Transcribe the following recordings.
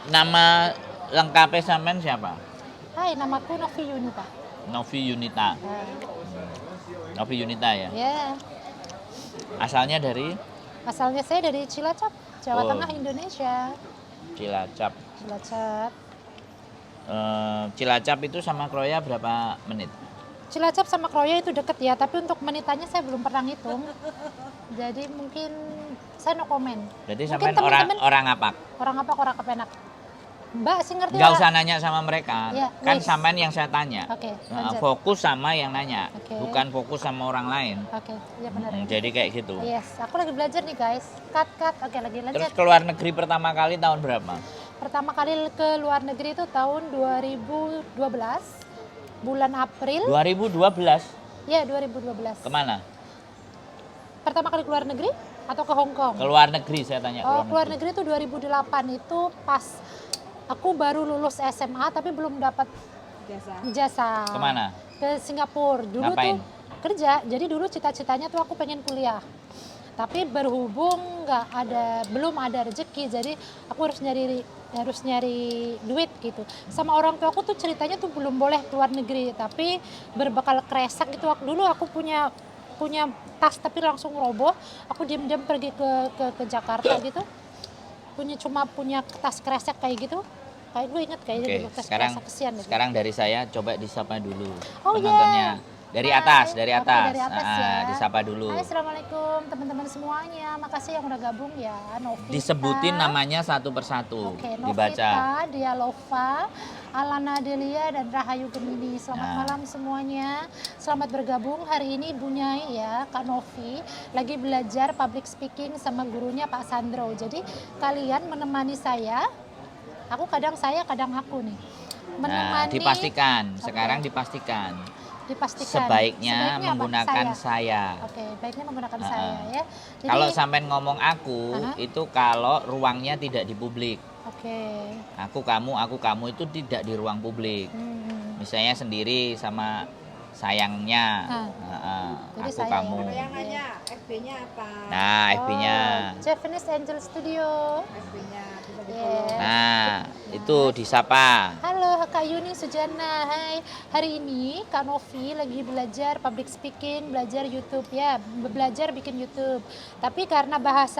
Nama lengkapnya sampean siapa? Hai, namaku Novi Yunita. Novi Yunita. Novi Yunita ya. Ya, Asalnya dari asalnya saya dari Cilacap, Jawa Oh. Tengah, Indonesia. Cilacap. Cilacap. Cilacap itu sama Kroya berapa menit? Cilacap sama Kroya itu deket ya, tapi untuk menitannya saya belum pernah ngitung. Jadi mungkin saya no comment. Jadi Mungkin sampean orang teman-teman- orang apa? Orang kepenak. Mbak sih ngerti Nggak orang- usah nanya sama mereka. Ya, Kan wis. sampean yang saya tanya. Oke, Nah, lanjut. fokus sama yang nanya, Oke. bukan fokus sama orang lain. Oke, ya benar. Jadi kayak gitu. Yes, aku lagi belajar nih guys. Cut. Oke, lagi Terus lanjut. keluar negeri pertama kali tahun berapa? Pertama kali ke luar negeri itu tahun 2012, bulan April. 2012. Ya, 2012. Kemana? Pertama kali keluar negeri atau ke Hong Kong? Keluar negeri saya tanya. Oh, keluar negeri itu 2008, itu pas aku baru lulus SMA tapi belum dapat ijazah. Kemana? Ke Singapura. Dulu Ngapain? tuh kerja. Jadi dulu cita-citanya tuh aku pengen kuliah. Tapi berhubung belum ada rezeki, jadi aku harus nyari duit gitu. Sama orang tua aku tuh ceritanya tuh belum boleh keluar negeri, tapi berbekal kresek gitu. Dulu aku punya tas tapi langsung roboh. Aku diam-diam pergi ke Jakarta gitu. Cuma punya tas kresek kayak gitu. Kayak gue inget kayaknya Oke, dulu tas sekarang kresek, kesian deh. sekarang dari saya coba disapa dulu Oh, penontonnya. Dari Hai. atas, dari Oke, atas. dari atas Ah, ya. disapa dulu. Hai, assalamualaikum teman-teman semuanya. Makasih yang udah gabung ya. Novita. Disebutin namanya satu persatu, Oke, dibaca. Novita, Dialova, Alana Delia, dan Rahayu Gemini. Selamat Nah. malam semuanya. Selamat bergabung. Hari ini Bu Nyai ya, Kak Novi, lagi belajar public speaking sama gurunya Pak Sandro. Jadi kalian menemani saya. Aku kadang aku nih. Nah, Menemani, dipastikan, Oke. sekarang dipastikan. dipastikan. Sebaiknya apa? menggunakan saya. Oke, baiknya menggunakan Ah, saya ah. ya. Jadi, Kalau sampean ngomong aku, Aha. itu kalau ruangnya tidak di publik. oke. Aku kamu itu tidak di ruang publik. Misalnya sendiri sama sayangnya. Jadi Aku saya kamu. ya. Kalau yang nanya FB-nya apa? Nah, FB-nya. Oh, Japanese Angel Studio. FB-nya bisa di Yes. Nah, itu disapa. Halo Kak Yuni Sujana, hai. Hari ini Kak Novi lagi belajar public speaking, belajar YouTube ya, belajar bikin YouTube. Tapi karena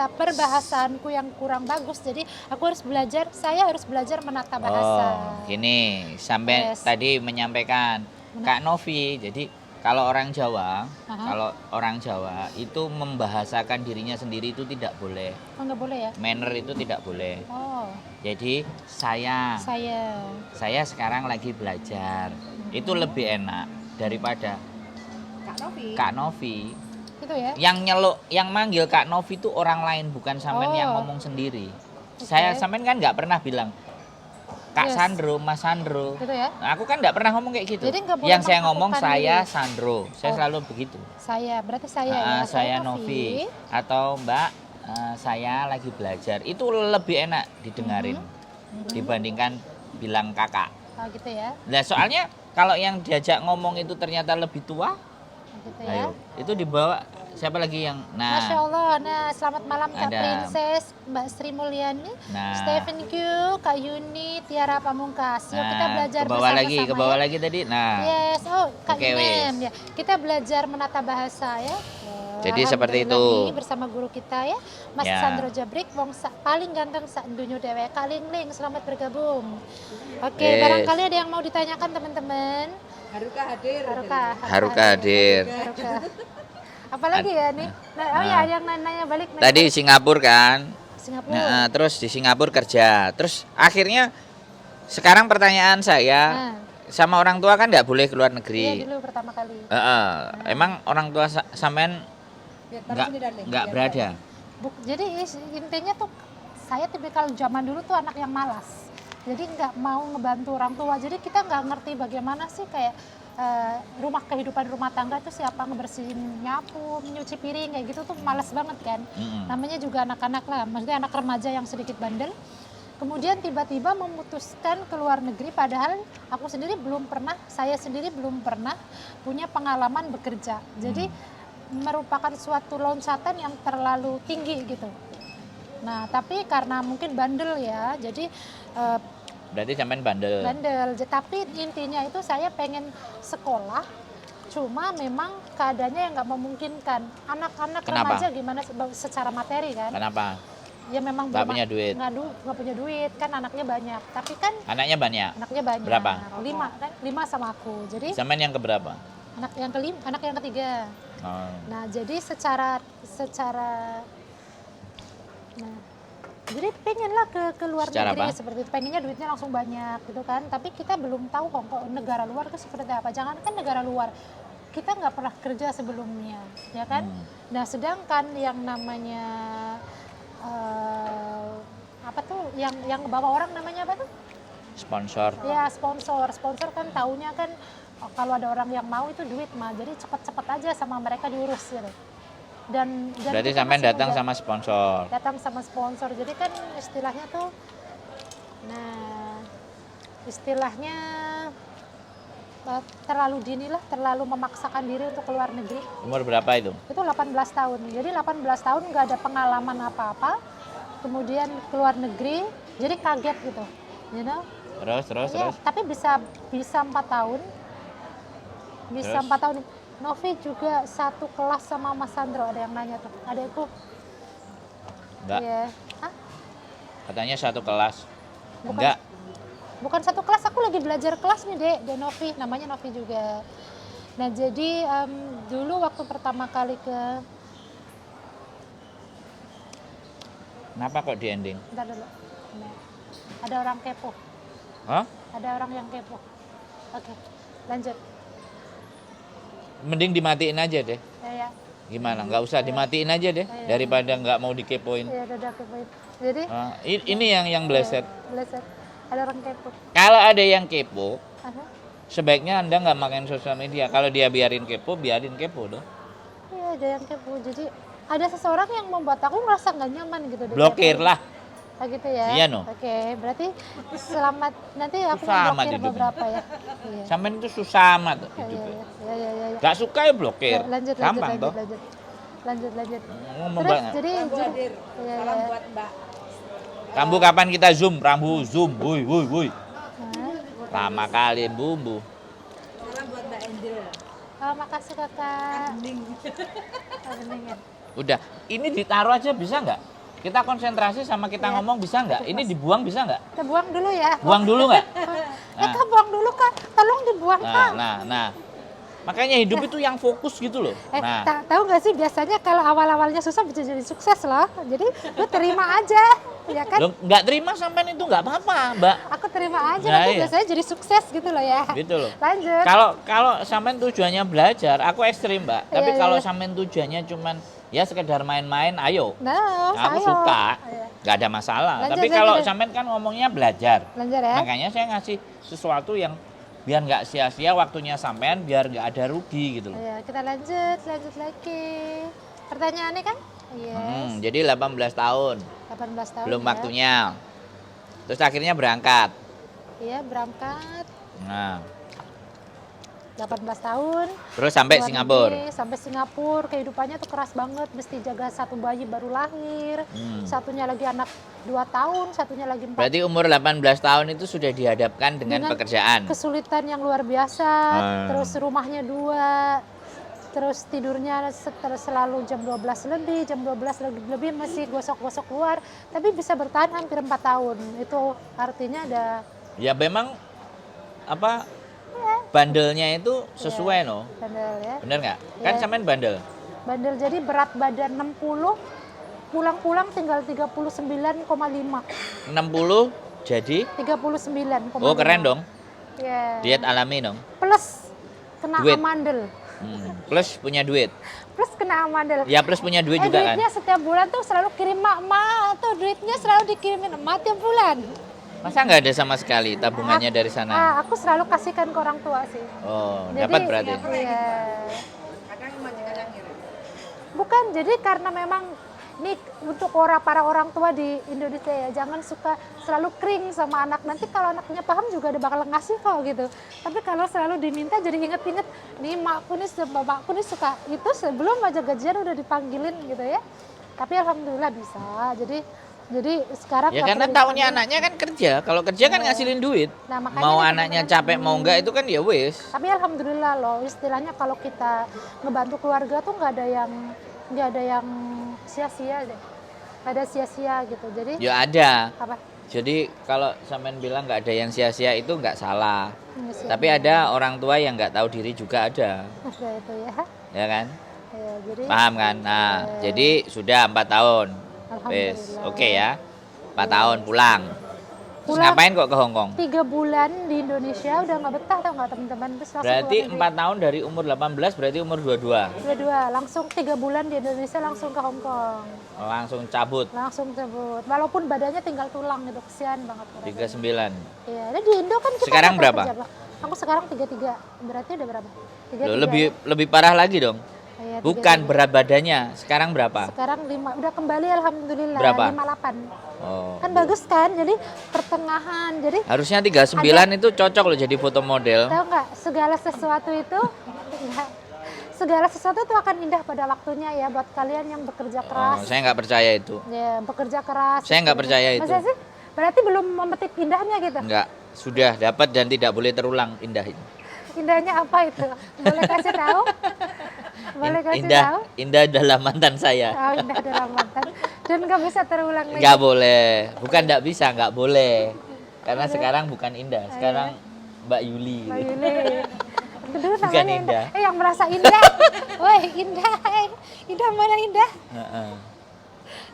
perbahasaanku yang kurang bagus, jadi saya harus belajar menata bahasa. Oh, gini, sampai Yes. tadi menyampaikan Kak Novi. Jadi kalau orang Jawa, itu membahasakan dirinya sendiri itu tidak boleh. Oh, nggak boleh ya? Manner itu tidak boleh. Oh, Jadi saya sekarang lagi belajar. Itu lebih enak daripada Kak Novi. Kak Novi. itu ya? Yang manggil Kak Novi itu orang lain, bukan sampean yang Oh. ngomong sendiri. Oke. Saya sampean kan nggak pernah bilang Kak Yes. Sandro, Mas Sandro. Gitu ya? Nah, aku kan nggak pernah ngomong kayak gitu. Jadi nggak boleh Yang saya ngomong mengakukan saya diri. Sandro. Saya Oh. selalu begitu. Berarti saya ya? Saya Novi. Atau Mbak, saya lagi belajar. Itu lebih enak didengarin dibandingkan bilang kakak. Oh, gitu ya? Nah, soalnya kalau yang diajak ngomong itu ternyata lebih tua, Oh, gitu ya? ayo, itu dibawa siapa lagi yang Masya Allah. Nah, selamat malam Kak Ada. Princess, Mbak Sri Mulyani, Nah. Stephen Q, Kak Yuni, Tiara Pamungkas. Yuk kita belajar ke bawah bersama-sama ke bawah ya. lagi tadi. Nah, Yes, oh Kak Oke, Inem wes. ya. Kita belajar menata bahasa ya. Jadi seperti Alhamdulillah itu. nih bersama guru kita ya, Mas Ya. Sandro Jabrik, paling ganteng sak dunyo dewe. Kalingling, selamat bergabung. Oke, Wes. barangkali ada yang mau ditanyakan teman-teman. Haruka hadir. Haruka hadir. Haruka. Apalagi ya nih? Nah, oh ya, ada yang nanya balik. Tadi Singapura kan. Singapura. Nah, terus di Singapura kerja. Terus akhirnya sekarang pertanyaan saya, Nah, sama orang tua kan nggak boleh keluar iya negeri. dulu pertama kali. Emang orang tua sampean nggak berada. Jadi intinya tuh saya tipikal zaman dulu tuh anak yang malas. Jadi nggak mau ngebantu orang tua. Jadi kita nggak ngerti bagaimana sih kayak kehidupan rumah tangga tuh siapa ngebersihin, nyapu, nyuci piring kayak gitu tuh malas banget kan. Namanya juga anak-anak lah, maksudnya anak remaja yang sedikit bandel. Kemudian tiba-tiba memutuskan ke luar negeri, padahal saya sendiri belum pernah punya pengalaman bekerja. Jadi merupakan suatu loncatan yang terlalu tinggi gitu. Nah, tapi karena mungkin bandel ya, jadi Berarti sampean bandel. bandel. Tapi intinya itu saya pengen sekolah, cuma memang keadaannya yang nggak memungkinkan. Anak-anak Kenapa? remaja gimana secara materi kan? Kenapa? Ya memang Nggak punya duit. nggak punya duit, kan anaknya banyak. Tapi kan Anaknya banyak. anaknya banyak. Berapa? 5 kan? 5 sama aku. Jadi Sampean yang keberapa? anak yang ketiga. Oh. Nah, jadi secara nah, jadi pengenlah ke luar Secara negeri apa? seperti itu. Pengennya duitnya langsung banyak gitu kan. Tapi kita belum tahu kok negara luar itu seperti apa. Jangankan negara luar, kita nggak pernah kerja sebelumnya, ya kan? Nah, sedangkan yang namanya apa tuh yang bawa orang namanya apa tuh? Sponsor. Ya, sponsor kan taunya kan kalau ada orang yang mau itu duit mah. Jadi cepet-cepet aja sama mereka diurus gitu. Dan Berarti kita sampean masih datang muda. sama sponsor. Datang sama sponsor. Jadi kan istilahnya tuh, nah istilahnya terlalu dini lah, terlalu memaksakan diri untuk keluar negeri. Umur berapa itu? Itu 18 tahun. Jadi 18 tahun nggak ada pengalaman apa-apa. Kemudian keluar negeri, jadi kaget gitu, you know? Terus. Ya, tapi bisa 4 tahun. Bisa Terus? 4 tahun. Novi juga satu kelas sama Mas Sandro, ada yang nanya tuh. Adekku. Enggak. Iya. Hah? Katanya satu kelas. Bukan. Enggak. Bukan satu kelas, aku lagi belajar kelas nih, Dek Novi, namanya Novi juga. Nah, jadi dulu waktu pertama kali Kenapa kok di ending? bentar dulu. Nah, ada orang kepo. Hah? Ada orang yang kepo. Oke, lanjut. Mending dimatiin aja deh. Ya. Gimana? Nggak usah dimatiin aja deh. Iya. Daripada nggak mau dikepoin. Ya udah kepoin. Jadi Ah, ini yang bleset. belajar. Ada orang kepo. Kalau ada yang kepo, Aha. sebaiknya Anda nggak main sosial media. Kalau dia biarin kepo dong. Iya, ada yang kepo. Jadi ada seseorang yang membuat aku ngerasa nggak nyaman gitu. Blokir dikepoin. lah. Oh gitu ya? Iya, no. Oke, berarti selamat. Nanti aku Susah amat blokir hidupnya. beberapa ya. Iya. Sampean itu susah amat Iya, hidupnya. iya. Gak suka ya blokir. Lanjut. Gampang toh. Lanjut. Ngomong Terus banget. jadi Rambu hadir. iya. Salam buat Mbak. Rambu kapan kita zoom? Rambu zoom. Woi. Hah? Lama kali bumbu. Salam buat Mbak Endil. Oh, makasih kakak. Bening. Oh, bening ya. Udah, ini ditaruh aja bisa nggak? Kita konsentrasi sama kita Iya. ngomong bisa nggak? Ini dibuang bisa nggak? Kita buang dulu ya. Buang dulu nggak? Kak buang dulu kak. Tolong dibuang kak. Nah. Makanya hidup itu yang fokus gitu loh. Nah, Tahu nggak sih biasanya kalau awal-awalnya susah bisa jadi sukses loh. Jadi lu terima aja, ya kan? lo nggak terima sampean itu nggak apa-apa, Mbak. Aku terima aja Nah, nanti iya. biasanya jadi sukses gitu loh ya. Gitu loh. Lanjut. Kalau sampean tujuannya belajar, aku ekstrim, Mbak. Tapi Iya, kalau iya. sampean tujuannya cuman ya sekedar main-main, ayo. Nah, Aku ayo. suka, Ayo. nggak ada masalah. Lanjut, Tapi lanjut, kalau lanjut. sampean kan ngomongnya belajar, Lanjut ya. makanya saya ngasih sesuatu yang biar nggak sia-sia waktunya sampean, biar nggak ada rugi gitu loh. Ayo, kita lanjut lagi. Pertanyaannya kan? Yes. Jadi 18 tahun, 18 tahun. belum ya. waktunya. Terus akhirnya berangkat. Iya, berangkat Nah, 18 tahun. terus sampai Luar Singapura. negeri, sampai Singapura, kehidupannya tuh keras banget, mesti jaga satu bayi baru lahir, satunya lagi anak 2 tahun, satunya lagi 4. Berarti umur 18 tahun itu sudah dihadapkan dengan pekerjaan. Kesulitan yang luar biasa, terus rumahnya 2, terus tidurnya selalu jam 12 lebih, jam 12 lebih masih gosok-gosok keluar, tapi bisa bertahan hampir 4 tahun. Itu artinya ada Ya memang apa bandelnya itu sesuai no. bandel ya. Bener nggak? Kan Iya. sampean bandel. Bandel jadi berat badan 60, pulang-pulang tinggal 39,5. 60 jadi 39,5. oh keren dong. Ya. Diet alami dong. Plus kena Duit. amandel. Plus punya duit. Plus kena amandel. Ya plus punya duit juga kan. Duitnya setiap bulan tuh selalu kirim mak tuh, duitnya selalu dikirimin emak tiap bulan. Masa nggak ada sama sekali tabungannya dari sana? Aku selalu kasihkan ke orang tua sih. Oh, Jadi, dapat berarti. Iya. Kadang maju kadang ngirim. Bukan, jadi karena memang nih untuk para orang tua di Indonesia ya, jangan suka selalu kering sama anak. Nanti kalau anaknya paham juga ada bakal ngasih kok gitu. Tapi kalau selalu diminta jadi inget-inget, nih makku nih, bapakku nih suka itu sebelum aja gajian udah dipanggilin gitu ya. Tapi alhamdulillah bisa. Jadi Jadi sekarang Ya nggak karena perlu taunya dipanggil. anaknya kan kerja. Kalau kerja kan ngasilin duit. Nah, makanya Mau nih anaknya teman-teman, capek mau enggak itu kan ya wis. tapi alhamdulillah loh, istilahnya kalau kita ngebantu keluarga tuh nggak ada yang sia-sia deh, nggak ada sia-sia gitu. Jadi Ya ada. apa? Jadi kalau sampean bilang nggak ada yang sia-sia itu nggak salah. Nggak sia-sia. Tapi ada orang tua yang nggak tahu diri juga ada, Ada itu ya. ya kan? Ya, jadi Paham kan? Nah, jadi sudah 4 tahun. Wes, Alhamdulillah. oke ya. 4 tahun pulang. Terus Pulang. ngapain kok ke Hong Kong? 3 bulan di Indonesia udah nggak betah tau nggak teman-teman, terus langsung Berarti keluar negeri. 4 tahun dari umur 18 berarti umur 22. Dua-dua langsung 3 bulan di Indonesia langsung ke Hong Kong, Langsung cabut langsung sebut walaupun badannya tinggal tulang gitu, kesian banget. 39. Iya, dan di Indo kan kita Sekarang nggak berapa? kerja, Pak. Aku sekarang 33, berarti udah berapa? 33. Loh, lebih parah lagi dong. Iya, Bukan 33. berat badannya. Sekarang berapa? Sekarang 5, udah kembali alhamdulillah. Berapa? 58. Oh. Kan bagus kan? Jadi pertengahan. Jadi Harusnya 39 itu cocok loh jadi foto model. tahu nggak, segala sesuatu itu nggak, segala sesuatu itu akan indah pada waktunya ya buat kalian yang bekerja Oh, keras. saya nggak percaya itu. Ya, bekerja keras. Saya nggak percaya itu. Masa sih? Berarti belum memetik indahnya gitu. Enggak, sudah dapat dan tidak boleh terulang indah itu. Indahnya apa itu? Boleh kasih tahu? Boleh kasih Indah, tahu? indah dalam mantan saya. Oh, indah dalam mantan. Dan nggak bisa terulang lagi. Nggak boleh, bukan nggak bisa, nggak boleh. Karena sekarang bukan indah, sekarang Mbak Yuli. Mbak Yuli. Dulu Bukan namanya indah. yang merasa indah. Woi, indah. Indah mana indah? Heeh.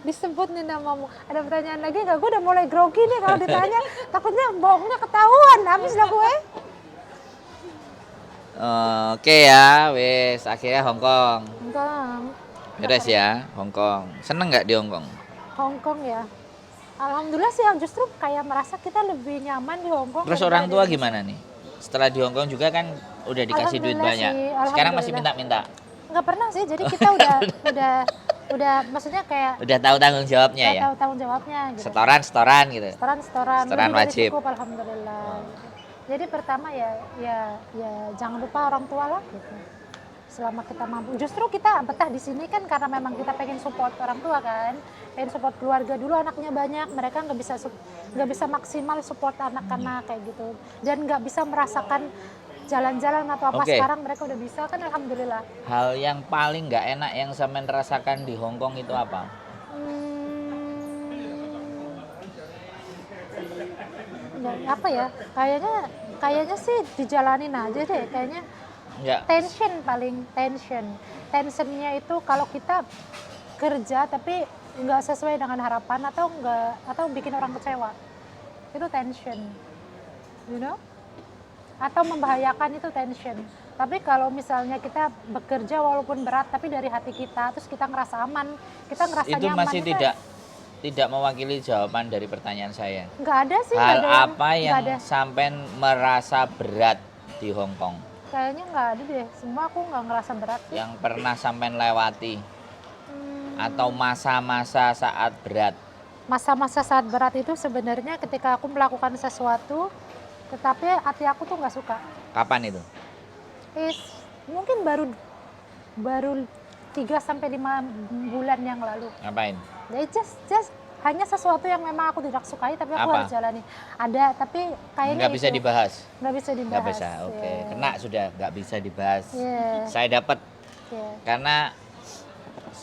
Disebut nih namamu. Ada pertanyaan lagi nggak? Gue udah mulai grogi nih kalau ditanya. Takutnya bohongnya ketahuan. Habis lah gue. Oke ya, wes akhirnya Hong Kong. Enggak. Beres ya, Hong Kong. Seneng nggak di Hong Kong? Hong Kong ya. Alhamdulillah sih, justru kayak merasa kita lebih nyaman di Hong Kong. Terus daripada orang tua di Indonesia. gimana nih? Setelah di Hong Kong juga kan udah dikasih duit Alhamdulillah banyak. sih, Sekarang masih alhamdulillah. minta-minta. Nggak pernah sih, jadi kita udah maksudnya kayak Udah tahu tanggung jawabnya nggak ya. tahu tanggung jawabnya gitu. Setoran gitu. Setoran Setoran lebih dari wajib. cukup alhamdulillah. Jadi pertama ya jangan lupa orang tua lah gitu. Selama kita mampu, justru kita betah di sini kan karena memang kita pengen support orang tua kan, pengen support keluarga dulu, anaknya banyak, mereka nggak bisa maksimal support anak-anak kayak gitu, dan nggak bisa merasakan jalan-jalan atau apa. Oke. Sekarang mereka udah bisa kan alhamdulillah. Hal yang paling nggak enak yang sampean rasakan di Hong Kong itu apa? Apa ya, kayaknya sih dijalanin aja deh kayaknya. Enggak. Tensionnya itu kalau kita kerja tapi nggak sesuai dengan harapan atau bikin orang kecewa, itu tension, you know, atau membahayakan, itu tension. Tapi kalau misalnya kita bekerja walaupun berat tapi dari hati kita, terus kita ngerasa aman, kita ngerasa Itu nyaman, masih tidak mewakili jawaban dari pertanyaan saya. nggak ada sih, Hal nggak ada apa nggak yang ada. sampean merasa berat di Hong Kong? Kayaknya nggak ada deh, semua aku nggak ngerasa berat sih. Yang pernah sampean lewati Hmm, atau masa-masa saat berat? masa-masa saat berat itu sebenarnya ketika aku melakukan sesuatu tetapi hati aku tuh nggak suka. Kapan itu? Mungkin baru 3-5 bulan yang lalu. Ngapain? Jadi just hanya sesuatu yang memang aku tidak sukai tapi aku Apa? harus jalani. Ada tapi kayaknya Nggak bisa itu dibahas. nggak bisa dibahas. Nggak bisa. Oke. Ya. Kena sudah nggak bisa dibahas. Iya, Saya dapat iya, karena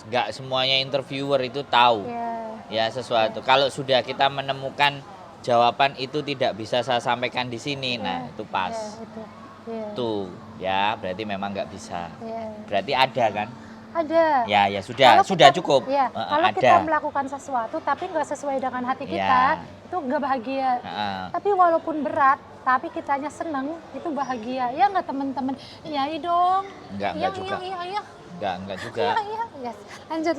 nggak semuanya interviewer itu tahu iya. ya sesuatu. Kalau sudah kita menemukan jawaban itu tidak bisa saya sampaikan di sini, nah itu pas. Iya, itu. Iya, Tuh, ya berarti memang nggak bisa. iya. Berarti ada kan? Ada. Ya sudah, Kalau sudah kita- cukup. Iya, kalau ada. kita melakukan sesuatu tapi nggak sesuai dengan hati kita, Iya. itu nggak bahagia. Heeh. Tapi walaupun berat, tapi kitanya seneng, itu bahagia. Ya nggak teman-teman? Iya dong. Enggak juga. Iya. Enggak juga. Iya. Yes. Lanjut.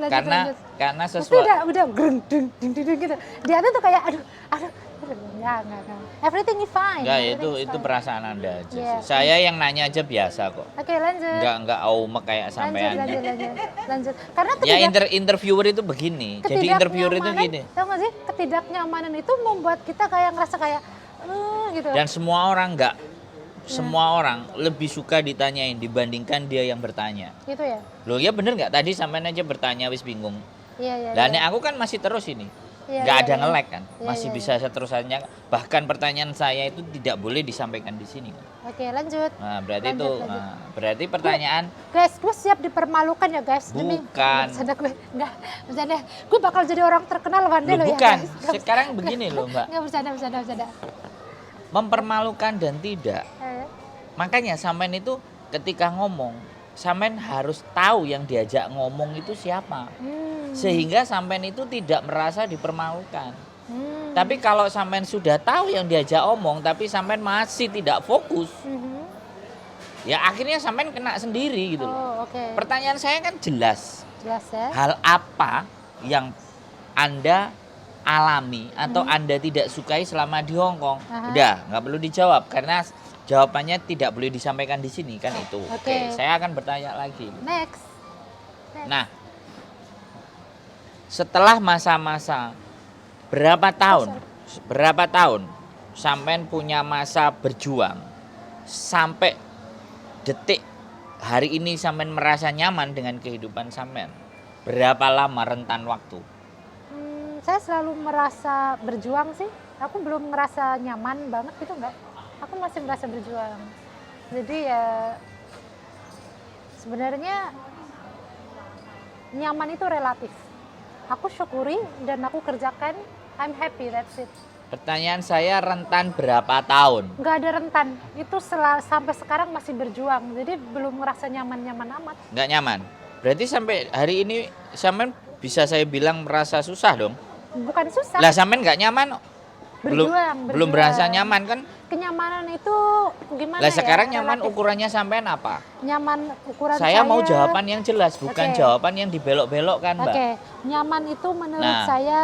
Karena Mesti sesuatu udah greng, ding, ding, ding, ding, gitu. Dia tuh kayak aduh. Enggak. Everything is fine. enggak Everything is itu fine. perasaan Anda aja Iya. sih. Saya yang nanya aja biasa kok. Oke, lanjut. Enggak aumek kayak sampean. Lanjut. Karena Ya interviewer itu begini. Jadi interviewer itu gini. Tahu nggak sih, ketidaknyamanan itu membuat kita kayak ngerasa kayak gitu. Dan semua orang lebih suka ditanyain dibandingkan dia yang bertanya. Gitu ya. Loh ya bener nggak tadi sampean aja bertanya wis bingung. Iya. Dan aku kan masih terus ini. Iya, nggak iya, ada iya. nge-lag kan, Iya, masih iya, bisa seterusnya. Bahkan pertanyaan saya itu tidak boleh disampaikan di sini. Oke, lanjut. Nah, berarti Lanjut, itu, lanjut. nah, berarti pertanyaan Guys, gue siap dipermalukan ya guys. Demi Bukan. bercanda gue, enggak bercanda. Gue bakal jadi orang terkenal one day Loh, loh ya bukan. guys. Nggak Sekarang begini loh, Mbak. Enggak bercanda. Mempermalukan dan tidak. Eh, Makanya sampean itu ketika ngomong, sampean harus tahu yang diajak ngomong itu siapa. Sehingga sampean itu tidak merasa dipermalukan. Tapi kalau sampean sudah tahu yang diajak omong tapi sampean masih tidak fokus, ya akhirnya sampean kena sendiri gitu loh. Oh, oke. Pertanyaan saya kan jelas. Jelas ya. Hal apa yang Anda alami atau Anda tidak sukai selama di Hong Kong? Aha. Udah, nggak perlu dijawab karena jawabannya tidak boleh disampaikan di sini kan itu. Oke. Saya akan bertanya lagi. Next. Nah, setelah masa-masa berapa tahun sampean punya masa berjuang sampai detik hari ini sampean merasa nyaman dengan kehidupan sampean? Berapa lama rentan waktu? Saya selalu merasa berjuang sih. Aku belum merasa nyaman banget gitu enggak. Aku masih merasa berjuang. Jadi ya sebenarnya nyaman itu relatif. Aku syukuri dan aku kerjakan. I'm happy, that's it. Pertanyaan saya rentan berapa tahun? Nggak ada rentan. Itu sampai sekarang masih berjuang. Jadi belum ngerasa nyaman-nyaman amat. Nggak nyaman. Berarti sampai hari ini sampean bisa saya bilang merasa susah dong? Bukan susah. Lah sampean nggak nyaman? Belum Berjuang. berasa nyaman kan? Kenyamanan itu gimana Lah ya? sekarang nyaman Relatif. ukurannya sampean apa? Nyaman ukuran Saya mau jawaban yang jelas, bukan Oke. jawaban yang dibelok-belokkan, Mbak. Oke, nyaman itu menurut Nah. saya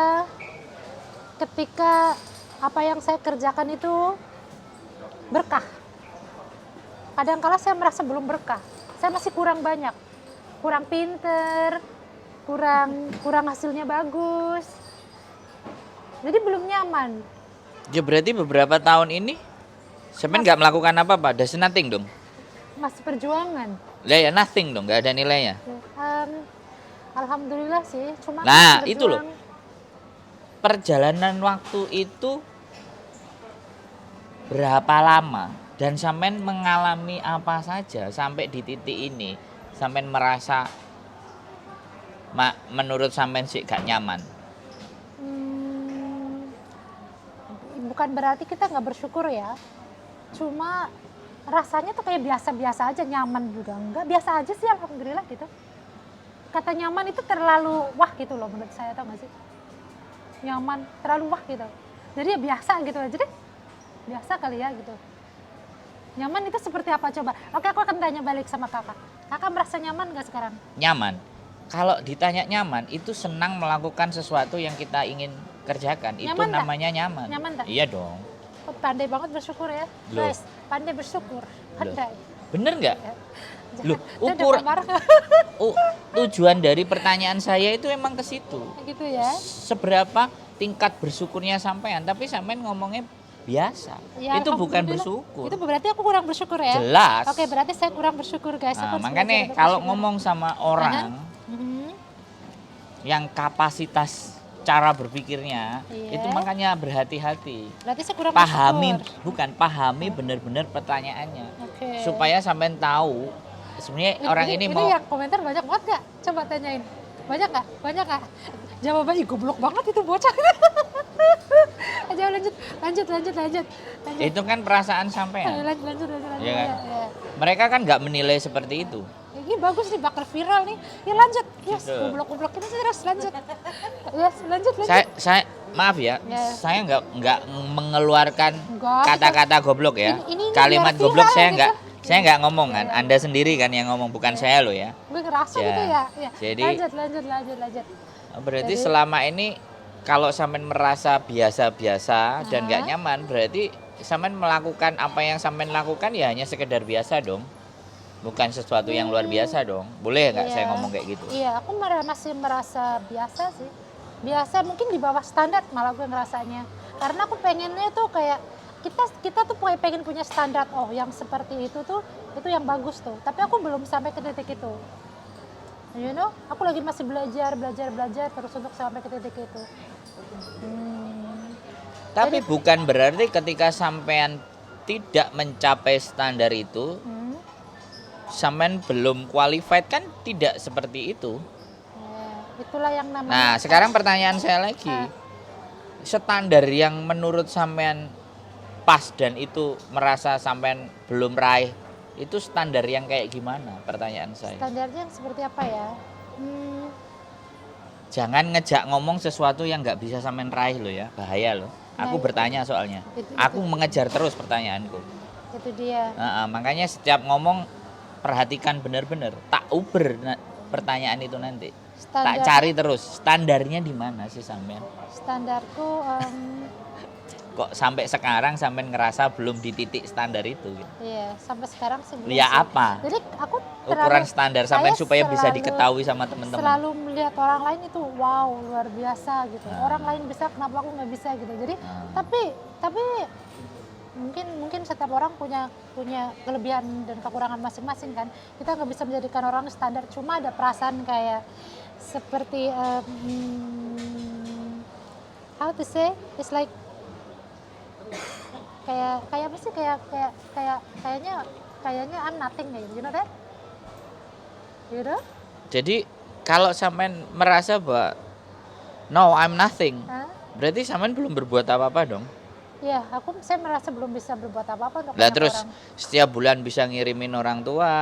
ketika apa yang saya kerjakan itu berkah. Kadang-kala saya merasa belum berkah. Saya masih kurang banyak. Kurang pinter, kurang hasilnya bagus. Jadi belum nyaman. Ya berarti beberapa tahun ini sampean nggak melakukan apa-apa, there's nothing dong. Masih perjuangan. Lah ya nothing dong, nggak ada nilainya. Alhamdulillah sih, cuma Nah, masih itu loh. berjuang. Perjalanan waktu itu berapa lama dan sampean mengalami apa saja sampai di titik ini sampean merasa menurut sampean sih gak nyaman. Bukan berarti kita nggak bersyukur ya, cuma rasanya tuh kayak biasa-biasa aja, nyaman juga enggak, biasa aja sih alhamdulillah gitu. Kata nyaman itu terlalu wah gitu loh menurut saya, tau gak sih? Nyaman terlalu wah gitu, jadi ya biasa gitu aja deh, biasa kali ya gitu. Nyaman itu seperti apa coba? Oke, aku akan tanya balik sama kakak merasa nyaman nggak sekarang? Nyaman. Kalau ditanya nyaman, itu senang melakukan sesuatu yang kita ingin kerjakan. Itu Nyaman tak? namanya nyaman. Nyaman tak? Iya dong. Oh, pandai banget bersyukur ya, Loh. guys, pandai bersyukur, pandai. Bener nggak? Loh, Jangan ukur marah. tujuan dari pertanyaan saya itu emang ke situ. Gitu ya. Seberapa tingkat bersyukurnya sampean, tapi sampean ngomongnya biasa. Ya, Itu bukan alhamdulillah. bersyukur. Itu berarti aku kurang bersyukur ya? Jelas. Oke, berarti saya kurang bersyukur guys. Nah, Aku harus makanya belajar kalau bersyukur. ngomong sama orang Mhm. yang kapasitas cara berpikirnya, Iya. itu makanya berhati-hati. Berarti saya kurang Pahami, bersyukur. bukan pahami benar-benar pertanyaannya. Oke. Supaya sampean tahu sebenarnya orang ini mau yang komentar banyak banget nggak? Coba tanyain. Banyak nggak? Banyak nggak? Jawabannya goblok banget itu bocah. Aja lanjut. itu kan perasaan sampean. Lanjut. Iya kan? Ya. Mereka kan nggak menilai seperti itu. Ini bagus nih, bakal viral nih. Ya lanjut. Yes, Gitu. goblok-goblok ini terus lanjut. Yes, lanjut. Saya maaf ya, Ya. saya nggak mengeluarkan Enggak, kata-kata goblok ya. Ini Kalimat biar goblok viral saya gitu. nggak saya nggak ngomong kan. Anda sendiri kan yang ngomong, bukan saya loh ya. Gue ngerasa Ya. gitu ya. Ya. Jadi- Lanjut. Berarti Jadi- selama ini kalau sampean merasa biasa-biasa dan nggak Aha. nyaman, berarti sampean melakukan apa yang sampean lakukan ya hanya sekedar biasa dong. Bukan sesuatu yang luar biasa dong. Boleh nggak Iya. saya ngomong kayak gitu? Iya, aku masih merasa biasa sih. Biasa, mungkin di bawah standar malah gue ngerasanya. Karena aku pengennya tuh kayak kita tuh pengen punya standar, oh yang seperti itu itu yang bagus tuh. Tapi aku belum sampai ke titik itu. You know, aku lagi masih belajar terus untuk sampai ke titik itu. Tapi bukan berarti ketika sampean tidak mencapai standar itu, sampean belum qualified, kan tidak seperti itu. Ya, itulah yang namanya. Nah, sekarang pertanyaan saya lagi. Standar yang menurut sampean pas dan itu merasa sampean belum raih, itu standar yang kayak gimana? Pertanyaan saya. Standarnya yang seperti apa ya? Jangan ngejak ngomong sesuatu yang nggak bisa sampean raih loh ya, bahaya loh. Aku Nah, bertanya soalnya. Aku mengejar terus pertanyaanku. Itu dia. Makanya setiap ngomong perhatikan benar-benar. Tak uber pertanyaan itu nanti. Tak cari terus. Standarnya di mana sih sampean? Standarku Kok sampai sekarang sampean ngerasa belum di titik standar itu? Gitu? iya, sampai sekarang sih belum Ya sih. apa? Jadi aku Ukuran standar sampean saya supaya bisa selalu- diketahui sama teman-teman. Selalu melihat orang lain itu wow, luar biasa gitu. Orang lain bisa, kenapa aku nggak bisa gitu. Jadi tapi mungkin setiap orang punya kelebihan dan kekurangan masing-masing kan. Kita nggak bisa menjadikan orang standar, cuma ada perasaan kayak seperti how to say, it's like kayak apa sih, kayaknya I'm nothing gitu, you know that? You know? Jadi kalau sampean merasa bahwa no I'm nothing, berarti sampean belum berbuat apa-apa dong. Ya, saya merasa belum bisa berbuat apa-apa untuk Lah banyak terus orang. setiap bulan bisa ngirimin orang tua,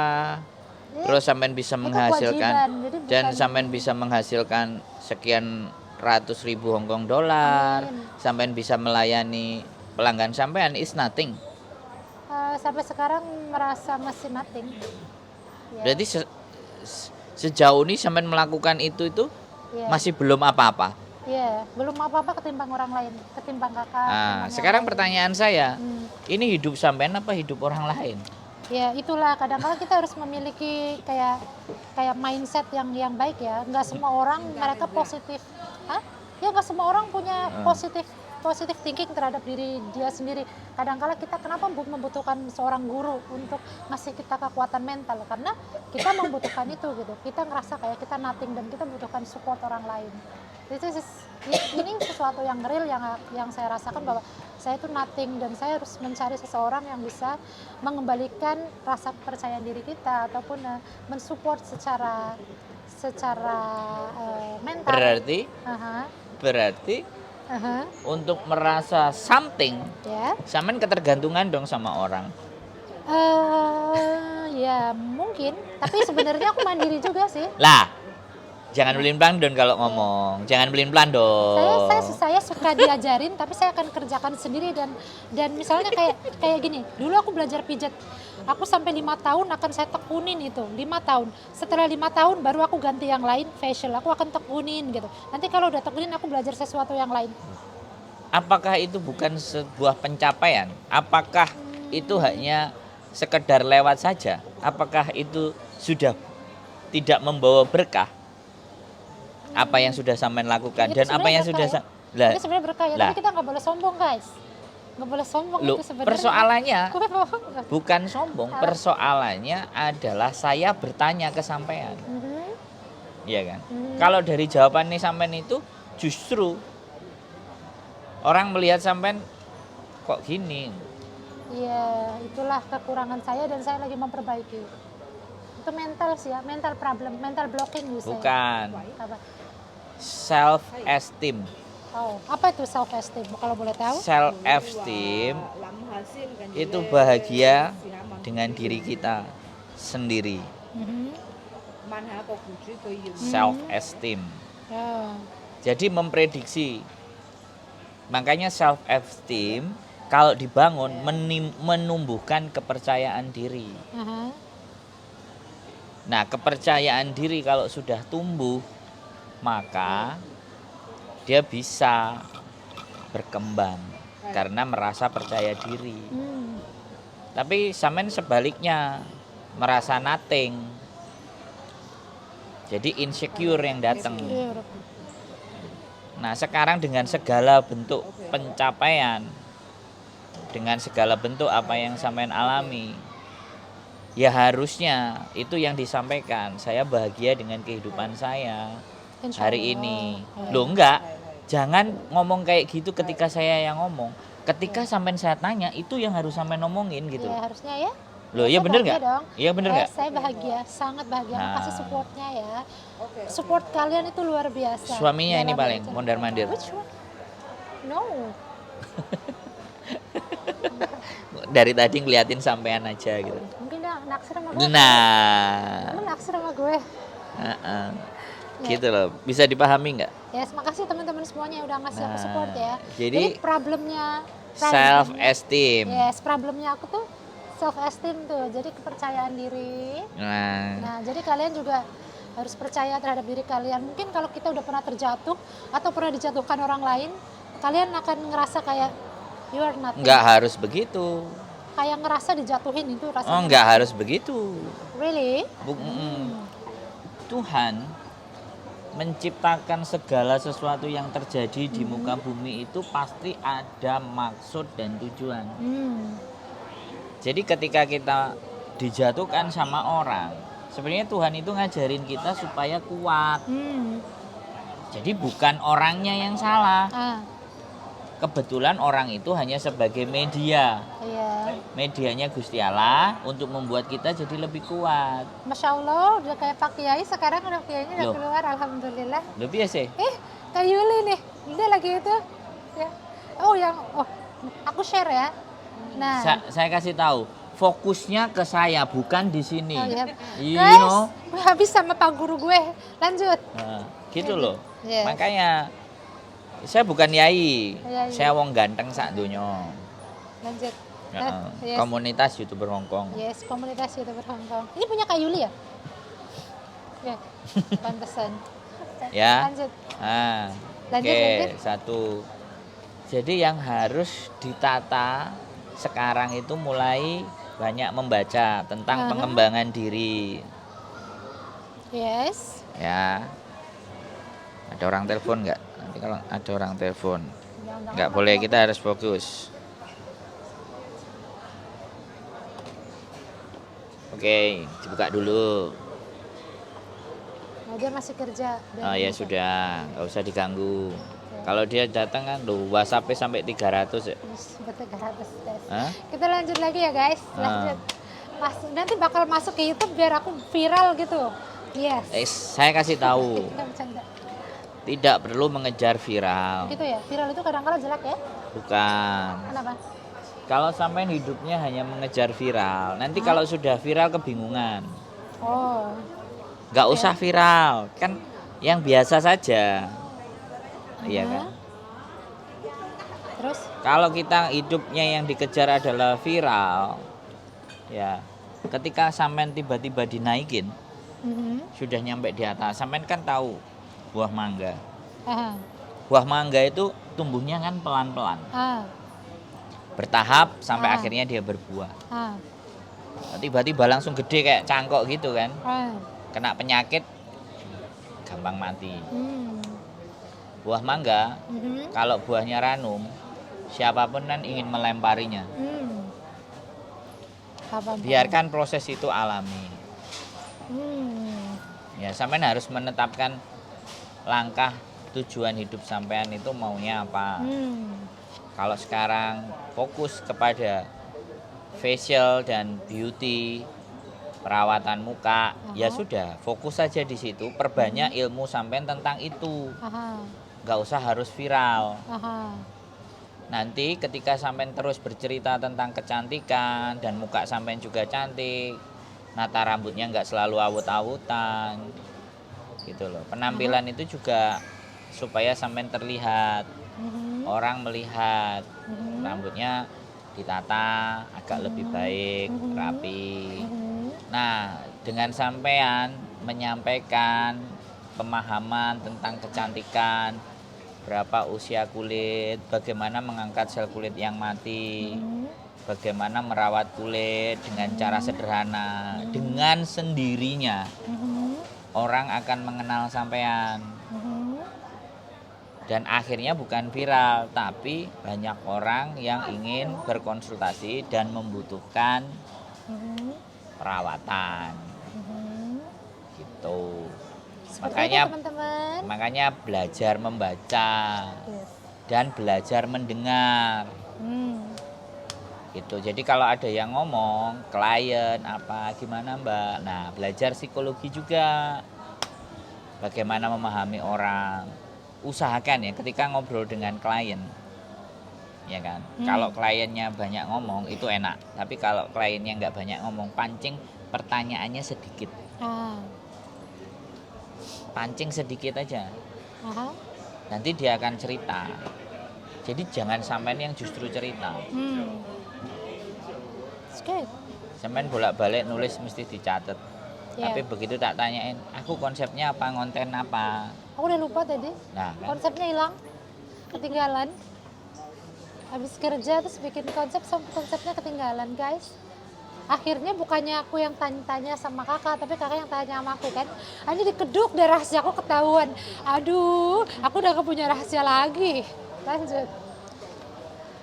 terus sampean bisa itu menghasilkan kewajiban, jadi dan bukan- sampean bisa menghasilkan sekian ratus ribu Hongkong dolar, Amin. sampean bisa melayani pelanggan sampean is nothing. Sampai sekarang merasa masih nothing. Ya, Berarti sejauh ini sampean melakukan itu ya, masih belum apa-apa. ya, belum apa-apa ketimbang orang lain, ketimbang kakak. ketimbang yang Sekarang lain. pertanyaan saya, Hmm. ini hidup sampean apa hidup orang lain? Ya itulah, kadang-kadang kita harus memiliki kayak mindset yang baik ya. Nggak semua orang mereka positif. Hah? Ya nggak semua orang punya positif thinking terhadap diri dia sendiri. Kadang-kadang kita kenapa membutuhkan seorang guru untuk ngasih kita kekuatan mental, karena kita membutuhkan itu gitu. Kita ngerasa kayak kita nothing dan kita membutuhkan support orang lain. Ini sesuatu yang real yang saya rasakan, bahwa saya itu nothing dan saya harus mencari seseorang yang bisa mengembalikan rasa percaya diri kita ataupun mensupport secara mental. Berarti untuk merasa something, Ya. sampean ketergantungan dong sama orang. Ya mungkin, tapi sebenarnya aku mandiri juga sih. Lah, jangan belin-pelan dong kalau ngomong. Jangan belin-pelan dong. Saya suka diajarin, tapi saya akan kerjakan sendiri dan misalnya kayak gini. Dulu aku belajar pijat. Aku sampai 5 tahun akan saya tekunin itu, 5 tahun. Setelah 5 tahun baru aku ganti yang lain, facial. Aku akan tekunin gitu. Nanti kalau udah tekunin aku belajar sesuatu yang lain. Apakah itu bukan sebuah pencapaian? Apakah itu hanya sekedar lewat saja? Apakah itu sudah tidak membawa berkah? Apa yang sudah sampean lakukan Itu dan apa yang sebenarnya sudah berkah ya. Itu sebenarnya berkah ya, lah. tapi kita nggak boleh sombong guys. Nggak boleh sombong Loh, itu sebenarnya. persoalannya Gue bohong. bukan sombong, persoalannya adalah saya bertanya ke sampean. Iya kan? Kalau dari jawaban nih sampean itu justru orang melihat sampean kok gini. Iya, itulah kekurangan saya dan saya lagi memperbaiki. Itu mental sih ya, mental problem, mental blocking gitu. Bukan. Apa? Self esteem. Oh, apa itu self esteem? Kalau boleh tahu? Self esteem itu bahagia dengan diri kita sendiri. Self esteem. Oh. Jadi memprediksi. Makanya self esteem kalau dibangun menumbuhkan kepercayaan diri. Nah, kepercayaan diri kalau sudah tumbuh, maka dia bisa berkembang karena merasa percaya diri. Tapi sampean sebaliknya merasa nothing. Jadi insecure yang datang. Nah, sekarang dengan segala bentuk pencapaian, dengan segala bentuk apa yang sampean alami, ya harusnya itu yang disampaikan. Saya bahagia dengan kehidupan saya hari ini. Loh enggak, Jangan ngomong kayak gitu ketika saya yang ngomong. Ketika sampean saya tanya, itu yang harus sampean ngomongin gitu. Ya harusnya ya. Loh, iya Saya bener bahagia nggak? dong. Iya bener nggak? Saya bahagia, sangat bahagia. Nah. Makasih supportnya ya. Support kalian itu luar biasa. Suaminya ini Dalam paling aja. mondar-mandir. Which one? No. Dari tadi ngeliatin sampean aja gitu. Mungkin dia naksir sama gue. Nah, Lu naksir sama gue. heeh. Gitu loh. Bisa dipahami nggak? Yes, makasih teman-teman semuanya yang udah ngasih aku Nah, support ya. jadi problemnya Self esteem. yes, problemnya aku tuh self esteem tuh. Jadi kepercayaan diri. Nah, Nah, jadi kalian juga harus percaya terhadap diri kalian. Mungkin kalau kita udah pernah terjatuh atau pernah dijatuhkan orang lain, kalian akan ngerasa kayak you are nothing. nggak harus begitu. Kayak ngerasa dijatuhin itu rasanya. Oh, nggak harus begitu. Really? Tuhan menciptakan segala sesuatu yang terjadi di muka bumi itu pasti ada maksud dan tujuan. Jadi ketika kita dijatuhkan sama orang, sebenarnya Tuhan itu ngajarin kita supaya kuat. Jadi bukan orangnya yang salah. Kebetulan orang itu hanya sebagai media. Iya. Medianya Gusti Allah untuk membuat kita jadi lebih kuat. Masya Allah, udah kayak Pak Kiai, sekarang udah Kiainya udah Loh. keluar, Alhamdulillah. Lebih biasa. Kak Yuli nih, dia lagi itu. Ya. Oh, aku share ya. Nah, Saya kasih tahu, fokusnya ke saya bukan di sini. oh, ya. You Guys, know? gue habis sama Pak Guru gue. Lanjut. Nah, gitu loh. Yes. Makanya saya bukan yai, Yai. saya wong ganteng sak donya. Lanjut. Yes. Komunitas YouTuber Hongkong. Yes, komunitas YouTuber Hongkong. Ini punya Kak Yuli ya? Ya, pantesan. Ya. Lanjut. Nah, Lanjut, oke, lanjut. satu. Jadi yang harus ditata sekarang itu mulai banyak membaca tentang pengembangan diri. Yes. Ya. Ada orang telepon nggak? Nanti kalau ada orang telepon, Jangan-jangan nggak boleh, kita harus fokus. Oke, dibuka dulu. Nah, dia masih kerja. Oh ya sudah, nggak usah diganggu. Kalau dia datang kan, WhatsApp-nya sampai 300 ya. Betul 300 guys. Hah? Kita lanjut lagi ya guys. Lanjut. Nanti bakal masuk ke YouTube biar aku viral gitu. Yes. Saya kasih tahu, Kita bercanda. tidak perlu mengejar viral. Gitu ya. Viral itu kadang-kadang jelek ya. Bukan. Kenapa? Kalau sampai hidupnya hanya mengejar viral, nanti kalau sudah viral kebingungan. Oh. Nggak usah viral, kan yang biasa saja. Iya kan? Terus? Kalau kita hidupnya yang dikejar adalah viral, ya ketika sampean tiba-tiba dinaikin, sudah nyampe di atas, sampean kan tahu buah mangga. Buah mangga itu tumbuhnya kan pelan-pelan, bertahap sampai akhirnya dia berbuah. Tiba-tiba langsung gede kayak cangkok gitu kan, kena penyakit gampang mati. Buah mangga, kalau buahnya ranum, siapapun kan ingin melemparinya. Biarkan proses itu alami. Ya, sampean harus menetapkan langkah tujuan hidup sampean itu maunya apa. Kalau sekarang fokus kepada facial dan beauty, perawatan muka, ya sudah, fokus saja di situ, perbanyak ilmu sampean tentang itu. Nggak usah harus viral. Nanti ketika sampean terus bercerita tentang kecantikan dan muka sampean juga cantik, nata rambutnya nggak selalu awut-awutan, gitu loh. Penampilan itu juga supaya sampean terlihat, orang melihat rambutnya ditata agak lebih baik, rapi. Nah, dengan sampean menyampaikan pemahaman tentang kecantikan, berapa usia kulit, bagaimana mengangkat sel kulit yang mati, bagaimana merawat kulit dengan cara sederhana, dengan sendirinya orang akan mengenal sampean. Dan akhirnya bukan viral, tapi banyak orang yang ingin berkonsultasi dan membutuhkan perawatan. Gitu. Seperti Makanya- itu teman-teman. Makanya belajar membaca Yes. dan belajar mendengar. Gitu. Jadi kalau ada yang ngomong, klien apa gimana Mbak. Nah, belajar psikologi juga. Bagaimana memahami orang. Usahakan ya ketika ngobrol dengan klien. Ya kan? Kalau kliennya banyak ngomong itu enak. Tapi kalau kliennya nggak banyak ngomong, pancing pertanyaannya sedikit. Ah. Pancing sedikit aja. Aha. Nanti dia akan cerita. Jadi jangan sampai yang justru cerita. It's good. Sampai bolak-balik nulis mesti dicatat. Yeah. Tapi begitu tak tanyain, aku konsepnya apa, konten apa. Aku udah lupa tadi. Nah, kan? Konsepnya hilang, ketinggalan. Habis kerja terus bikin konsep, konsepnya ketinggalan guys. Akhirnya bukannya aku yang tanya-tanya sama kakak, tapi kakak yang tanya sama aku kan. Ini dikeduk deh rahasia aku ketahuan. Aduh, aku udah gak punya rahasia lagi. Lanjut.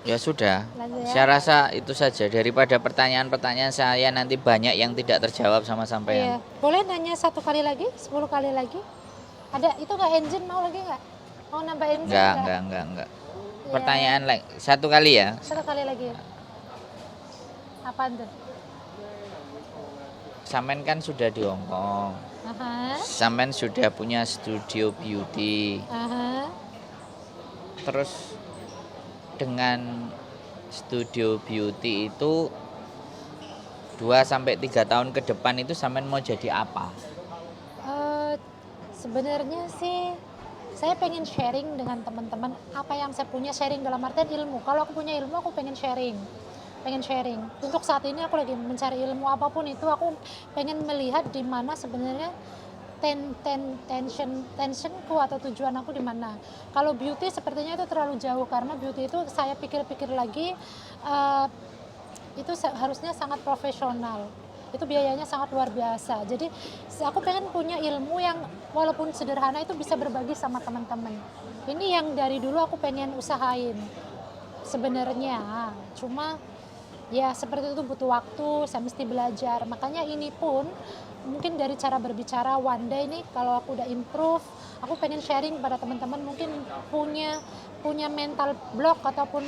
Ya sudah, Lanjut ya. saya rasa itu saja. Daripada pertanyaan-pertanyaan saya nanti banyak yang tidak terjawab sama Iya. sampean. Boleh nanya 1 kali lagi, 10 kali lagi? Ada itu nggak engine mau lagi nggak? Mau nambah engine Enggak. Iya. Pertanyaan lagi, 1 kali ya. 1 kali lagi. Apaan tuh? Sampean kan sudah di Hong Kong. Aha. Sampean sudah punya studio beauty. Aha. Terus dengan studio beauty itu 2-3 tahun ke depan itu sampean mau jadi apa? Sebenarnya sih saya pengen sharing dengan teman-teman apa yang saya punya, sharing dalam artian ilmu. Kalau aku punya ilmu aku pengen sharing. Untuk saat ini aku lagi mencari ilmu apapun itu, aku pengen melihat di mana sebenarnya tensionku atau tujuan aku di mana. Kalau beauty sepertinya itu terlalu jauh, karena beauty itu saya pikir-pikir lagi itu harusnya sangat profesional. Itu biayanya sangat luar biasa. Jadi aku pengen punya ilmu yang walaupun sederhana itu bisa berbagi sama teman-teman. Ini yang dari dulu aku pengen usahain sebenarnya. Cuma ya seperti itu butuh waktu, saya mesti belajar. Makanya ini pun mungkin dari cara berbicara one day nih, kalau aku udah improve, aku pengen sharing pada teman-teman mungkin punya mental block ataupun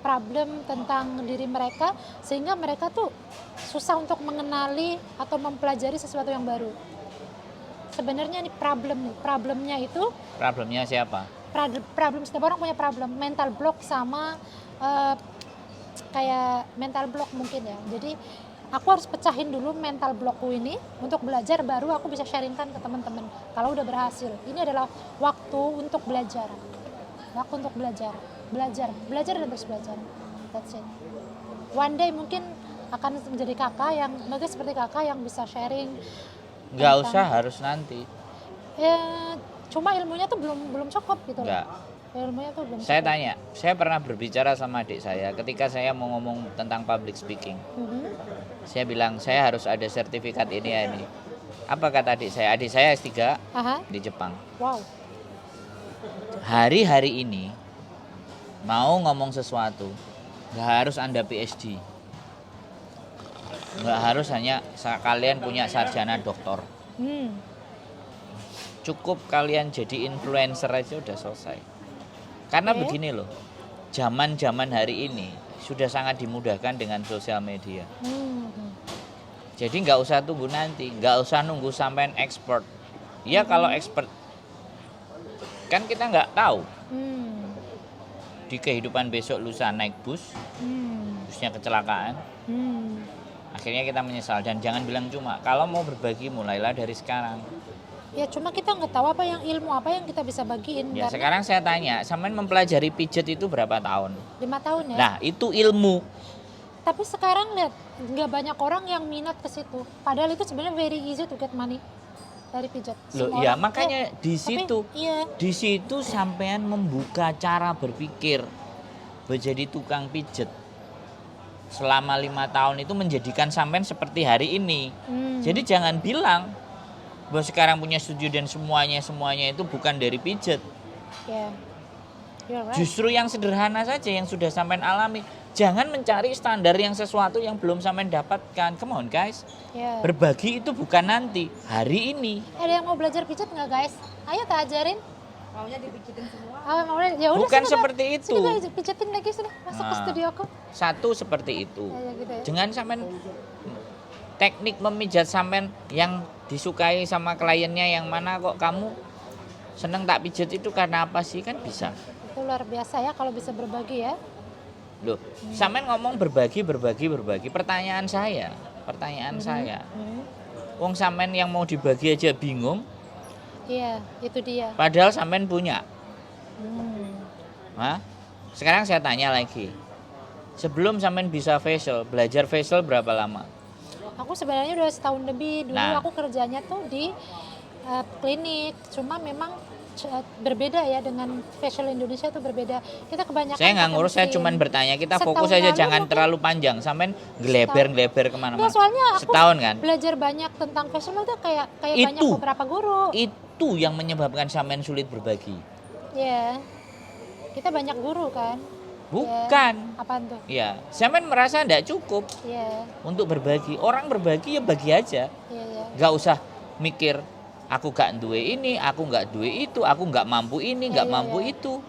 problem tendang diri mereka, sehingga mereka tuh susah untuk mengenali atau mempelajari sesuatu yang baru. Sebenarnya ini problemnya itu Problemnya siapa? problem setiap orang punya problem, mental block sama kayak mental block mungkin ya. Jadi aku harus pecahin dulu mental blockku ini untuk belajar, baru aku bisa sharingkan ke teman-teman kalau udah berhasil. Ini adalah waktu untuk belajar. Waktu untuk belajar dan terus belajar. That's it. One day mungkin akan menjadi kakak yang mungkin seperti kakak yang bisa sharing. Nggak usah harus nanti. Ya, cuma ilmunya tuh belum cukup gitu loh. Enggak. Ilmunya tuh belum Saya cukup. tanya, saya pernah berbicara sama adik saya ketika saya mau ngomong tentang public speaking. Saya bilang saya harus ada sertifikat ini ya ini. Apa kata adik saya? Adik saya S3 Aha. di Jepang. Wow. Hari-hari ini mau ngomong sesuatu nggak harus Anda PhD, nggak harus hanya kalian punya sarjana doktor, cukup kalian jadi influencer aja udah selesai. Karena Oke. begini loh, zaman hari ini sudah sangat dimudahkan dengan sosial media. Jadi nggak usah tunggu nanti, nggak usah nunggu sampai expert. Ya kalau expert kan kita nggak tahu di kehidupan besok lusa naik busnya kecelakaan, akhirnya kita menyesal. Dan jangan bilang cuma, kalau mau berbagi mulailah dari sekarang. Ya cuma kita nggak tahu ilmu apa yang kita bisa bagiin. Ya karena sekarang saya tanya, sampean mempelajari pijat itu berapa tahun? 5 tahun ya. Nah itu ilmu. Tapi sekarang lihat nggak banyak orang yang minat ke situ. Padahal itu sebenarnya very easy to get money dari pijat. Loh Semua ya orang- makanya di tapi, situ, iya. di situ sampean membuka cara berpikir menjadi tukang pijat. Selama 5 tahun itu menjadikan sampean seperti hari ini. Jadi jangan bilang bahwa sekarang punya studio dan semuanya itu bukan dari pijat. Yeah. You're right. Justru yang sederhana saja yang sudah sampean alami, Jangan mencari standar yang sesuatu yang belum sampean dapatkan. Come on guys. Ya. Berbagi itu bukan nanti, hari ini. Ada yang mau belajar pijat nggak guys? Ayo tak ajarin. Maunya dipijitin semua. Oh, mau ya udah. Bukan sini, seperti Kak. itu. Sini Kak, pijatin lagi sini. Masuk ke Nah. studioku. Satu seperti itu. Ya, gitu ya. Jangan sampean teknik memijat sampean yang disukai sama kliennya yang mana kok kamu seneng tak pijat itu karena apa sih, kan bisa. Itu luar biasa ya kalau bisa berbagi ya. Loh, sampean ngomong berbagi. Pertanyaan saya. Hmm. Wong sampean yang mau dibagi aja bingung, Iya, itu dia. padahal sampean punya. Hmm. Hah? Sekarang saya tanya lagi. Sebelum sampean bisa facial, belajar facial berapa lama? Aku sebenarnya udah setahun lebih. Dulu Nah. aku kerjanya tuh di klinik. Cuma memang berbeda ya dengan facial Indonesia itu berbeda. Kita kebanyakan Saya nggak pakai ngurus, saya mesin. cuman bertanya. Kita Setahun fokus aja, lalu jangan mungkin. terlalu panjang. Sampean geleber Enggak, kemana-mana. soalnya aku Setahun kan? belajar banyak tentang facial itu kayak banyak Itu. beberapa guru. Itu yang menyebabkan sampean sulit berbagi. Ya, kita banyak guru kan. Bukan. Ya. Apaan tuh? Ya, sampean merasa enggak cukup Ya, untuk berbagi. Orang berbagi ya bagi aja. ya. Nggak usah mikir aku gak duwe ini, aku nggak duwe itu, aku nggak mampu ini, nggak Iya, mampu iya. itu.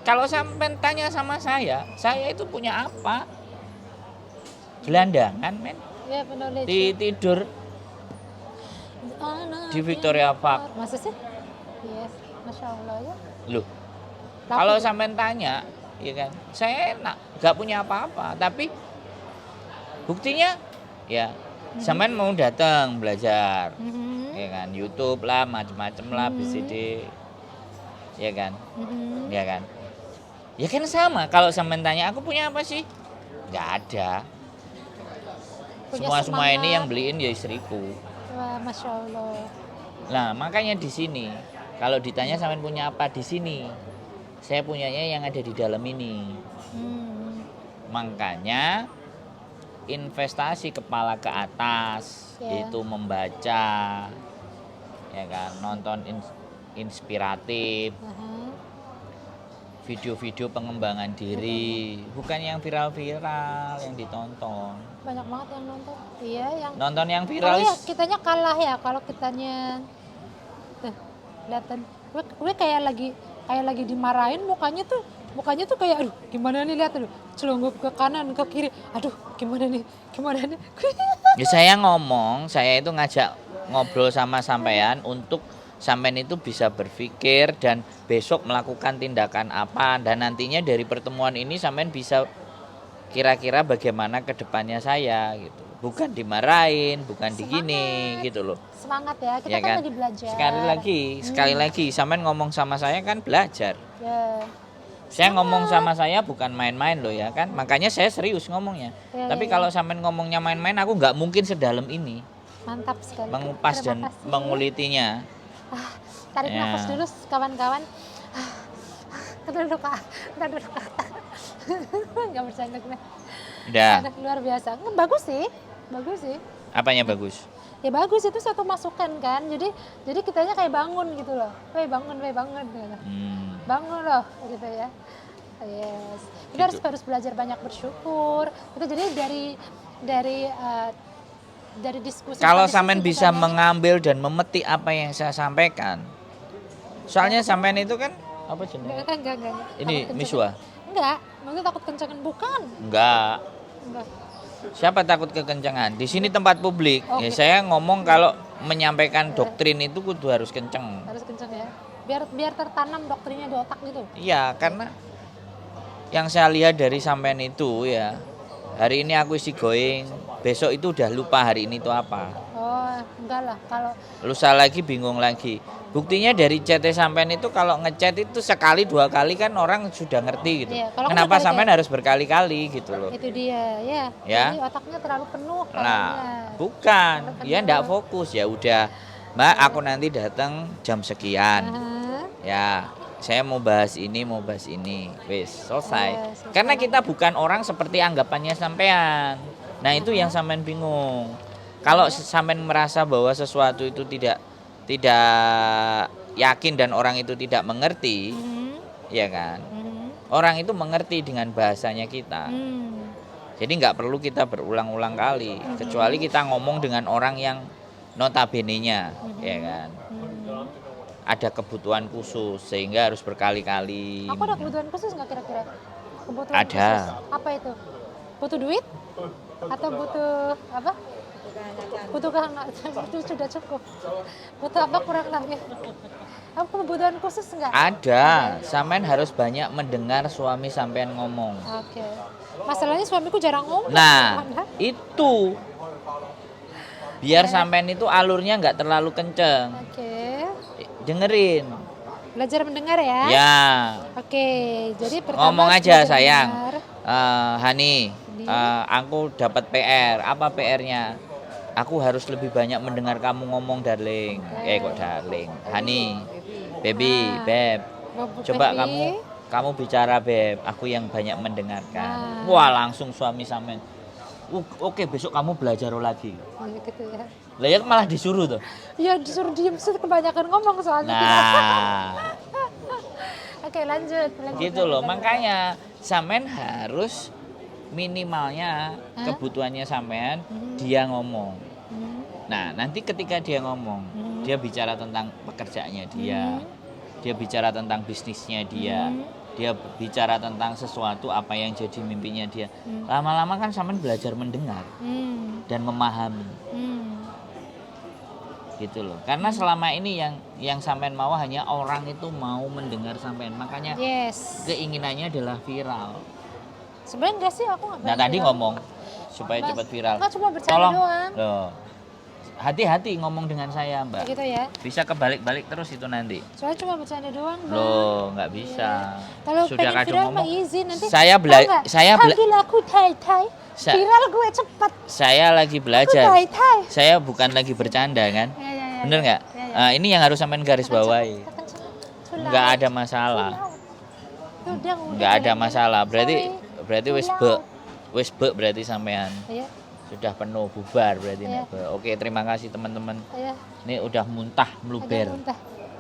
Kalau sampean tanya sama saya itu punya apa? Gelandangan, men. Ya, benar Leci. Tidur di Victoria Park. Masa sih? Yes, Masya Allah ya. Loh, Laku kalau tuh. sampean tanya, ya kan, saya nggak punya apa-apa, tapi buktinya ya sampean mau datang belajar, Mhm, ya kan, YouTube lah, macem-macem lah, BCD, ya kan, mhm. ya kan, ya kan sama. Kalau sampean tanya aku punya apa sih, nggak ada. Punya Semua ini semangat. yang beliin ya istriku. Wah, Masya Allah. Nah, makanya di sini kalau ditanya sampean punya apa di sini, saya punyanya yang ada di dalam ini. Hmm, Makanya investasi kepala ke atas, Ya. itu membaca, ya kan, nonton inspiratif, aha. video-video pengembangan diri, bukan yang viral-viral yang ditonton. Banyak banget yang nonton. Iya, yang Nonton yang kalau viral ya kitanya kalah ya kalau kitanya tuh kelihatan gue kayak lagi dimarahin mukanya tuh kayak aduh gimana nih, lihat aduh celungup ke kanan ke kiri, aduh gimana nih Ya saya itu ngajak ngobrol sama sampean untuk sampean itu bisa berpikir dan besok melakukan tindakan apa, dan nantinya dari pertemuan ini sampean bisa kira-kira bagaimana ke depannya saya gitu. Bukan dimarahin, bukan digini gitu loh. semangat ya, kita Ya kan kan? lagi belajar. Sekali lagi sampean ngomong sama saya kan belajar. Ya, Saya ngomong sama saya bukan main-main loh ya kan. Makanya saya serius ngomongnya. Ya, Tapi ya, kalau sampean ngomongnya main-main, aku nggak mungkin sedalam ini mantap sekali. mengupas dan Terima kasih. mengulitinya. Tarik Ya. nafas dulu kawan-kawan. Ntar dulu kak. Nggak bercanda gue. Udah, Aduh, luar biasa. Bagus sih. apanya bagus? Ya bagus, itu satu masukan kan. Jadi kitanya kayak bangun gitu loh. Weh bangun gitu. Bangun loh gitu ya. Yes. Kita Gitu. harus belajar banyak bersyukur. Itu jadi dari diskusi. Kalau diskusi sampean bisa kita nih. mengambil dan memetik apa yang saya sampaikan. Soalnya sampean itu kan apa jenis? Enggak. Ini Takut Miswa? kencengan. Enggak, maksudnya takut kencengan bukan. Enggak. Enggak. Siapa takut kekencangan? Di sini tempat publik. Ya Oke. saya ngomong kalau menyampaikan doktrin itu kudu harus kenceng. Harus kencang ya. Biar tertanam doktrinnya di otak gitu. Iya, karena yang saya lihat dari sampean itu ya, hari ini aku isi going, besok itu udah lupa hari ini itu apa. Oh, enggak lah kalau Lusa lagi bingung lagi. Buktinya dari chat sampean itu kalau ngechat itu sekali dua kali kan orang sudah ngerti gitu. Iya, kalau aku Kenapa berkali-kali. sampean harus berkali-kali gitu loh. itu dia ya. Ya. Jadi otaknya terlalu penuh Nah, kayaknya. bukan. Terlalu Dia penuh. ndak fokus, ya udah. Mbak, aku nanti datang jam sekian. Aha. Ya, saya mau bahas ini. Wis, selesai. Selesai. Karena kita bukan orang seperti anggapannya sampean. Nah, itu yang sampean bingung. Kalau sampean merasa bahwa sesuatu itu tidak yakin dan orang itu tidak mengerti, Mhm. ya kan? Mhm. orang itu mengerti dengan bahasanya kita. Jadi nggak perlu kita berulang-ulang kali, kecuali kita ngomong dengan orang yang notabene-nya, ya kan. Ada kebutuhan khusus sehingga harus berkali-kali. Aku ada kebutuhan khusus nggak kira-kira? Kebutuhan Ada. khusus. Apa itu? Butuh duit? Atau butuh apa? Butuh kehangatan. Itu sudah cukup. Butuh apa kurang lagi? Apa kebutuhan khusus nggak? Ada, sampean harus banyak mendengar suami sampean ngomong. Oke. Masalahnya suamiku jarang ngomong. Nah, Anda. itu biar sampean itu alurnya nggak terlalu kenceng. Oke. Dengerin. Belajar mendengar ya. Ya, Oke. Jadi pertama ngomong aja belajar sayang. mendengar. Hani, aku dapat PR. Apa PR-nya? Aku harus lebih banyak mendengar kamu ngomong, darling. Kok darling? Hani, baby, beb. Coba Baby. kamu bicara, beb. Aku yang banyak mendengarkan. Nah. Wah, langsung suami sampean. Oke, besok kamu belajar lagi. Ya, gitu ya. Lah ya malah disuruh tuh. Ya disuruh diem sih kebanyakan ngomong soalnya. Nah, Oke lanjut. gitu loh. Makanya sampean harus minimalnya kebutuhannya sampean dia ngomong. Nah, nanti ketika dia ngomong, dia bicara tentang pekerjaannya dia bicara tentang bisnisnya dia bicara tentang sesuatu apa yang jadi mimpinya dia. Lama-lama kan sampean belajar mendengar dan memahami. Gitu loh. Karena selama ini yang sampean mau hanya orang itu mau mendengar sampean. Makanya Yes. keinginannya adalah viral. Sebenarnya enggak sih aku nggak. Nah, tadi ngomong supaya cepat viral. Nggak, cuma bercanda Tolong. doang. Loh. Hati-hati ngomong dengan saya, Mbak. Gitu ya. Bisa kebalik-balik terus itu nanti. Soalnya cuma bercanda doang. Bang. Loh, nggak bisa. Kalau Sudah pengen kadung viral ngomong. mah izin nanti. Saya Panggil aku Tai. Sa- Viral gue cepet. Saya lagi Aku belajar. Tai. Saya bukan lagi bercanda kan? Ya. Bener nggak? Ini yang harus sampean garis bawahi. Nggak ada masalah. Nggak ada masalah. Berarti wis be berarti sampean. Iya. Sudah penuh, bubar berarti. Iya. Nek. Oke, terima kasih teman-teman. Iya. Ini udah muntah, meluber.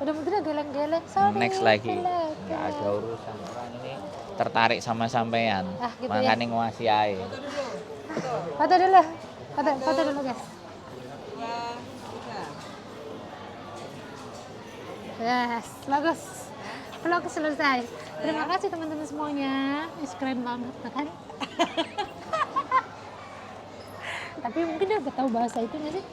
Udah mungkin geleng-geleng. Sorry. Next lagi. geleng. Nggak ada urusan orang ini tertarik sama sampean. Gitu Makanya nguasi ae. Foto dulu. Foto dulu guys. Yes, bagus. Vlog selesai. Terima kasih teman-teman semuanya. Keren banget kan? Tapi mungkin dia udah tahu bahasa itu nggak sih?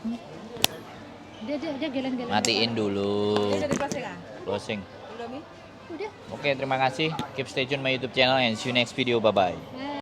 Dia geleng-geleng. Matiin dulu. Ini dari plastik ah? Closing. Belum nih? Udah. Oke, terima kasih. Keep stay tune my YouTube channel and see you next video. Bye bye.